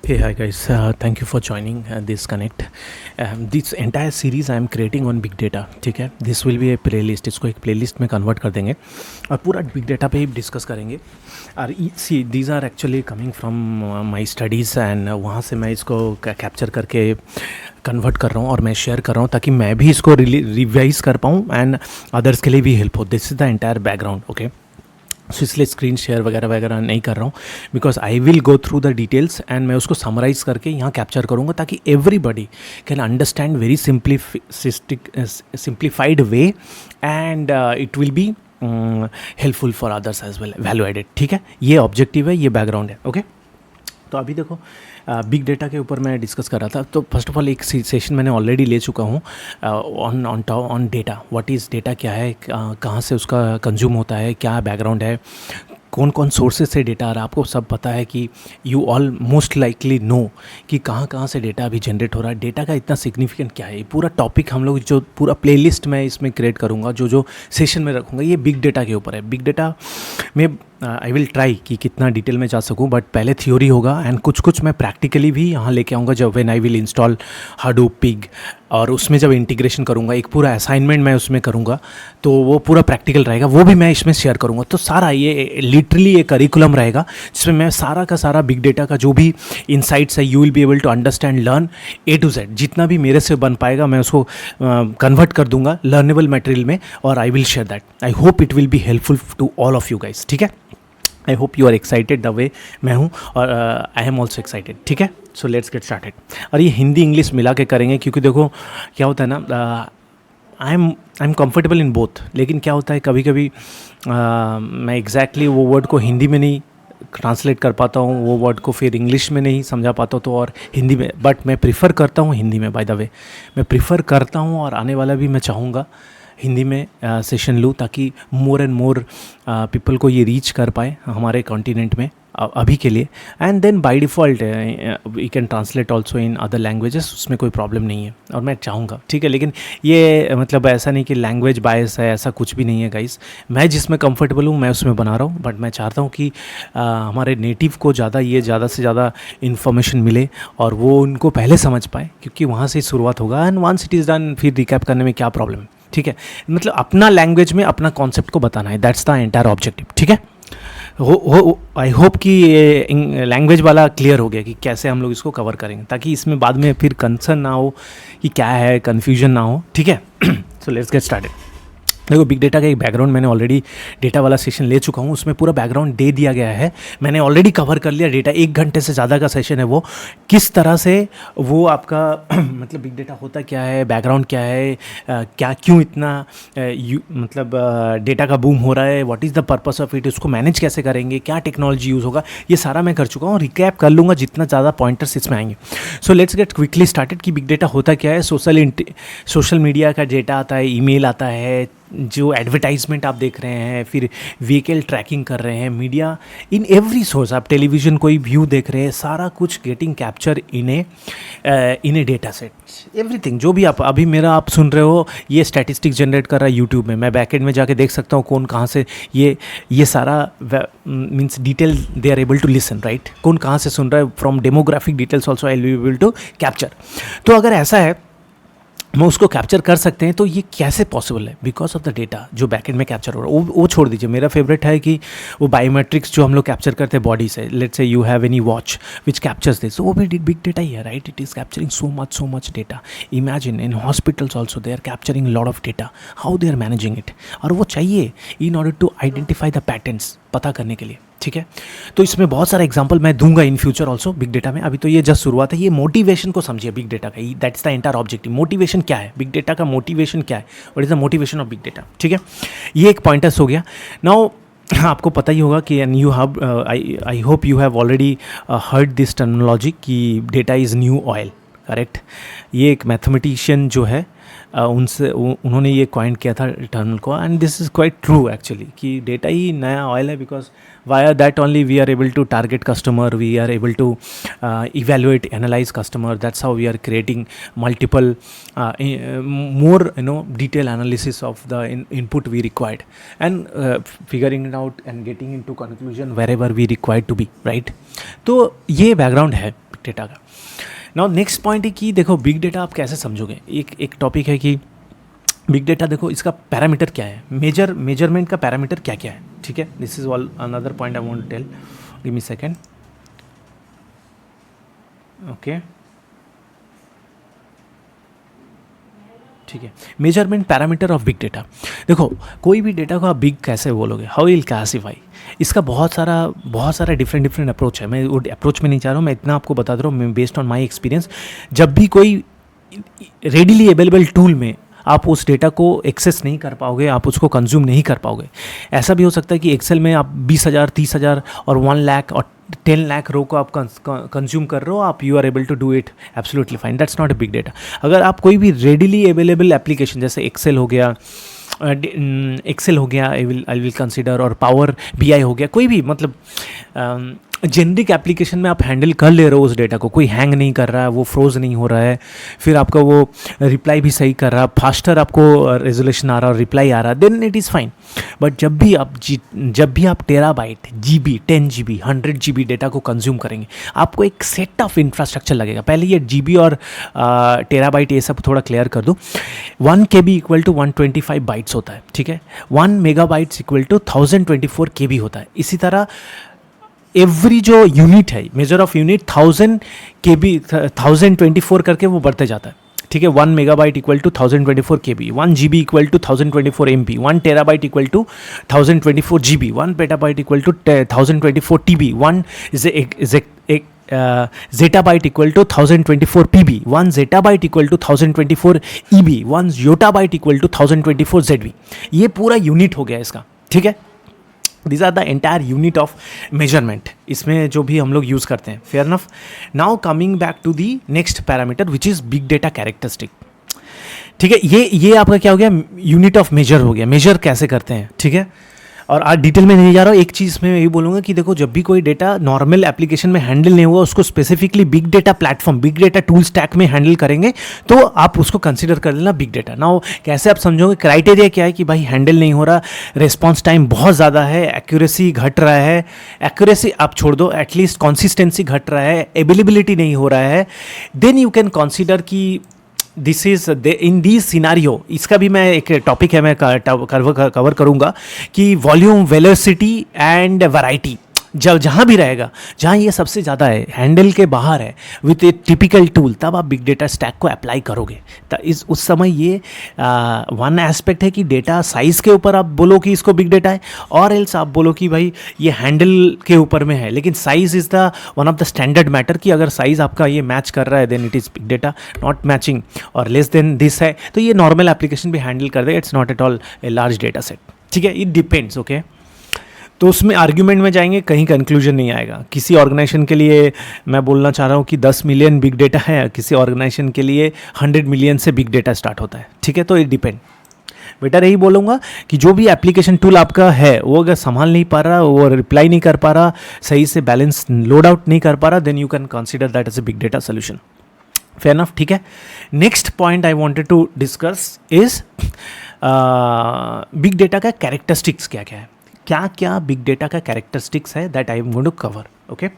Hey, hi guys. Thank you for joining this connect. This entire series I am creating on big data. ठीक है, this will be a playlist. इसको एक playlist में convert कर देंगे और पूरा big data पे ही डिस्कस करेंगे. और see, these are actually coming from my studies and वहाँ से मैं इसको कैप्चर करके कन्वर्ट कर रहा हूँ और मैं शेयर कर रहा हूँ ताकि मैं भी इसको रिवाइज कर पाऊँ एंड अदर्स के लिए भी हेल्प हो. This is the entire background. Okay, so इसलिए स्क्रीन शेयर वगैरह वगैरह नहीं कर रहा हूँ because I will go through the details and मैं उसको समराइज़ करके यहाँ कैप्चर करूँगा ताकि everybody can understand very simplified way and it will be helpful for others as well, value added. ठीक है, ये ऑब्जेक्टिव है, ये बैकग्राउंड है. ओके, तो अभी देखो बिग डेटा के ऊपर मैं डिस्कस कर रहा था. तो फर्स्ट ऑफ ऑल एक सेशन मैंने ऑलरेडी ले चुका हूँ on data. What is data, क्या है, कहाँ से उसका कंज्यूम होता है, क्या बैकग्राउंड है, कौन कौन सोर्सेज से डेटा आ रहा है. आपको सब पता है कि you all most likely know कि कहाँ कहाँ से डेटा अभी जनरेट हो रहा है. डेटा का इतना सिग्निफिकेंट क्या है, ये पूरा टॉपिक हम लोग जो पूरा प्लेलिस्ट मैं इसमें क्रिएट करूँगा, जो जो सेशन में रखूँगा, ये बिग डेटा के ऊपर है. बिग डेटा में आई विल ट्राई कि कितना डिटेल में जा सकूं, बट पहले थ्योरी होगा एंड कुछ कुछ मैं प्रैक्टिकली भी यहाँ लेके आऊँगा जब when I will install Hadoop pig. और उसमें जब इंटीग्रेशन करूँगा, एक पूरा असाइनमेंट मैं उसमें करूँगा, तो वो पूरा प्रैक्टिकल रहेगा, वो भी मैं इसमें शेयर करूँगा. तो सारा ये लिटरली एक करिकुलम रहेगा जिसमें मैं सारा का सारा बिग डेटा का जो भी इंसाइट्स है you will be able to understand, learn A to Z. जितना भी मेरे से बन पाएगा मैं उसको कन्वर्ट कर दूंगा लर्नेबल मटेरियल में और I will share that. I hope it will be helpful to all of you guys. ठीक है, I hope you are excited the way मैं हूँ और आई एम ऑल्सो एक्साइटेड. ठीक है, सो लेट्स गेट स्टार्टेड. और ये हिंदी इंग्लिश मिला के करेंगे क्योंकि देखो क्या होता है ना, I am comfortable in both. लेकिन क्या होता है कभी कभी मैं एग्जैक्टली वो वर्ड को हिंदी में नहीं ट्रांसलेट कर पाता हूँ, वो वर्ड को फिर इंग्लिश में नहीं समझा पाता हूँ, तो और हिंदी में. बट मैं प्रिफ़र करता हूँ हिंदी में. बाय द वे मैं प्रिफ़र करता हूँ और आने वाला भी मैं चाहूँगा हिंदी में सेशन लूँ ताकि मोर एंड मोर पीपल को ये रीच कर पाए हमारे कॉन्टिनेंट में अभी के लिए. And then by default we can translate also in other languages, उसमें कोई प्रॉब्लम नहीं है और मैं चाहूँगा. ठीक है, लेकिन ये मतलब ऐसा नहीं कि लैंग्वेज बायस है, ऐसा कुछ भी नहीं है गाइस. मैं जिसमें कंफर्टेबल हूँ मैं उसमें बना रहा हूँ, बट मैं चाहता हूँ कि हमारे नेटिव को ज़्यादा से ज़्यादा इन्फॉर्मेशन मिले और वो उनको पहले समझ पाए, क्योंकि वहाँ से ही शुरुआत होगा. And once it is done फिर रिकैप करने में क्या प्रॉब्लम है. ठीक है, मतलब अपना लैंग्वेज में अपना कॉन्सेप्ट को बताना है, दैट्स द एंटायर ऑब्जेक्टिव. ठीक है, आई होप कि लैंग्वेज वाला क्लियर हो गया कि कैसे हम लोग इसको कवर करेंगे ताकि इसमें बाद में फिर कंसर्न ना हो कि क्या है, कन्फ्यूजन ना हो. ठीक है, सो लेट्स गेट स्टार्टेड. देखो बिग डेटा का एक बैकग्राउंड मैंने ऑलरेडी डेटा वाला सेशन ले चुका हूँ, उसमें पूरा बैकग्राउंड दे दिया गया है. मैंने ऑलरेडी कवर कर लिया डेटा. 1 घंटे से ज़्यादा का सेशन है वो, किस तरह से वो आपका मतलब बिग डेटा होता क्या है, बैकग्राउंड क्या है, क्या क्यों इतना मतलब डेटा का बूम हो रहा है, what is the purpose of it, उसको मैनेज कैसे करेंगे, क्या टेक्नोलॉजी यूज़ होगा, ये सारा मैं कर चुका हूँ. रिकैप कर लूँगा जितना ज़्यादा पॉइंटर्स इसमें आएंगे. So let's get quickly started कि बिग डेटा होता क्या है. सोशल मीडिया का डेटा आता है, ईमेल आता है, जो एडवर्टाइजमेंट आप देख रहे हैं, फिर व्हीकल ट्रैकिंग कर रहे हैं, मीडिया इन एवरी सोर्स, आप टेलीविज़न कोई व्यू देख रहे हैं, सारा कुछ गेटिंग कैप्चर इन ए डेटा सेट. एवरीथिंग जो भी आप आप सुन रहे हो, ये स्टैटिस्टिक्स जनरेट कर रहा है यूट्यूब में. मैं बैकएंड में जाके देख सकता हूँ कौन कहाँ से ये सारा means detail they are able to listen, right. कौन कहाँ से सुन रहा है, from demographic details also I will be able to capture. तो अगर ऐसा है मैं उसको कैप्चर कर सकते हैं, तो ये कैसे पॉसिबल है? बिकॉज ऑफ द डेटा जो बैकएंड में कैप्चर हो रहा है. वो छोड़ दीजिए, मेरा फेवरेट है कि वो बायोमेट्रिक्स जो हम लोग कैप्चर करते हैं बॉडी से. Let's say you have any watch which captures this, वो भी बिग डेटा ही है, right. It is capturing so much data. Imagine in hospitals also they are capturing lot of data. How they are managing it, और वो चाहिए in order to identify the patterns, पता करने के लिए. ठीक है, तो इसमें बहुत सारा एग्जांपल मैं दूंगा in future also big data में. अभी तो ये जस्ट शुरुआत है. ये मोटिवेशन को समझिए बिग डेटा का, that's the entire objective. Motivation क्या है, बिग डेटा का मोटिवेशन क्या है, what is the motivation of big data. ठीक है, ये एक पॉइंटर्स हो गया. नाउ आपको पता ही होगा कि and you have I hope you have already heard this terminology कि data is new oil, correct. ये एक मैथमेटिशियन जो है उन्होंने ये कॉइन किया था टर्नल को, and this is quite true actually कि डेटा ही नया ऑयल है. Because via that only we are able to target customer, we are able to evaluate, analyse customer. That's how we are creating multiple more detailed analysis of the input we required, and figuring it out and getting into conclusion wherever we required to be, right. तो ये background है big data का। Now next point है कि देखो big data आप कैसे समझोगे। एक टॉपिक है कि बिग डेटा देखो इसका पैरामीटर क्या है, मेजरमेंट का पैरामीटर क्या क्या है, ठीक है। This is all another point I want to tell, give me second. Okay ठीक है, measurement parameter of big data. देखो कोई भी डेटा को आप बिग कैसे बोलोगे, हाउ विल क्लासीफाई, इसका बहुत सारा डिफरेंट अप्रोच है। मैं वो अप्रोच में नहीं चाह रहा हूँ, मैं इतना आपको बता दे रहा हूँ बेस्ड ऑन माई एक्सपीरियंस। जब भी कोई रेडिली अवेलेबल टूल में आप उस डेटा को एक्सेस नहीं कर पाओगे, आप उसको कंज्यूम नहीं कर पाओगे। ऐसा भी हो सकता है कि एक्सेल में आप 20,000 30,000 और 1 लाख और 10 लाख रो को आप कंज्यूम कर रहे हो, आप you are able to do it absolutely fine, that's not a big data. अगर आप कोई भी रेडिली अवेलेबल एप्लीकेशन जैसे एक्सेल हो गया, आई विल कंसिडर, और पावर BI हो गया, कोई भी मतलब जेनरिक एप्लीकेशन में आप हैंडल कर ले रहे हो उस डेटा को, कोई हैंग नहीं कर रहा है, वो फ्रोज नहीं हो रहा है, फिर आपका वो रिप्लाई भी सही कर रहा है, फास्टर आपको रेजोल्यूशन आ रहा है और रिप्लाई आ रहा है, then it is fine. But जब भी आप terabyte, GB, 10 GB, 100 GB data को कंज्यूम करेंगे, आपको एक सेट ऑफ इंफ्रास्ट्रक्चर लगेगा। पहले ये GB और टेराबाइट ये सब थोड़ा क्लियर कर दूँ। 1 KB इक्वल टू 125 बाइट्स होता है, ठीक है। 1 मेगाबाइट्स इक्वल टू 1024 KB होता है। इसी तरह एवरी जो यूनिट है, मेजर ऑफ यूनिट 1000 KB 1024 करके वो बढ़ते जाता है, ठीक है। 1 megabyte equal to 1024 KB, 1 GB equal to 1024 MB, 1 terabyte equal to 1024 GB, 1 petabyte equal to 1024 TB, 1 zettabyte equal to 1024 PB, 1 zettabyte equal to 1024 EB, 1 yottabyte equal to 1024 ZB। ये पूरा unit हो गया इसका, ठीक है। These are the entire unit of measurement, इसमें जो भी हम लोग यूज़ करते हैं। Fair enough. Now coming back to the next parameter which is big data characteristic, ठीक है। ये आपका क्या हो गया, यूनिट ऑफ मेजर हो गया, मेजर कैसे करते हैं, ठीक है। और आज डिटेल में नहीं जा रहा हूँ, एक चीज़ मैं यही बोलूँगा कि देखो जब भी कोई डेटा नॉर्मल एप्लीकेशन में हैंडल नहीं हुआ, उसको specifically big data platform, big data tool stack में हैंडल करेंगे तो आप उसको कंसिडर कर लेना बिग डेटा। नाउ कैसे आप समझोगे, क्राइटेरिया क्या है कि भाई हैंडल नहीं हो रहा, रिस्पॉन्स टाइम बहुत ज़्यादा है, एक्यूरेसी घट रहा है, एक्यूरेसी आप छोड़ दो, एटलीस्ट कंसिस्टेंसी घट रहा है, अवेलेबिलिटी नहीं हो रहा है, देन यू कैन कंसिडर कि this is in this scenario. इसका भी मैं एक टॉपिक है, मैं कवर करूँगा कि वॉल्यूम, वेलोसिटी एंड वैरायटी जहाँ भी रहेगा, जहाँ ये सबसे ज़्यादा है, हैंडल के बाहर है विथ ए टिपिकल टूल, तब आप बिग डेटा स्टैक को अप्लाई करोगे। उस समय ये वन एस्पेक्ट है कि डेटा साइज़ के ऊपर आप बोलो कि इसको बिग डेटा है, और एल्स आप बोलो कि भाई ये हैंडल के ऊपर में है, लेकिन size is the one of the standard matter कि अगर साइज़ आपका ये मैच कर रहा है then it is big data, not matching और लेस देन दिस है तो ये नॉर्मल एप्लीकेशन भी हैंडल कर देगा, it's not at all a large data set, ठीक है। It depends, okay. तो उसमें आर्ग्यूमेंट में जाएंगे, कहीं कंक्लूजन नहीं आएगा। किसी ऑर्गेनाइजेशन के लिए मैं बोलना चाह रहा हूँ कि 10 मिलियन बिग डेटा है, किसी ऑर्गेनाइजेशन के लिए 100 मिलियन से बिग डेटा स्टार्ट होता है, ठीक है। तो इट डिपेंड। बेटर यही बोलूँगा कि जो भी एप्लीकेशन टूल आपका है वो अगर संभाल नहीं पा रहा, वो रिप्लाई नहीं कर पा रहा, सही से बैलेंस लोड आउट नहीं कर पा रहा, then you can consider that as a big data solution. Fair enough, ठीक है। Next point I wanted to discuss is big data का कैरेक्टरिस्टिक्स क्या क्या है, क्या क्या बिग डेटा का कैरेक्टरिस्टिक्स है, that I am going to cover, okay.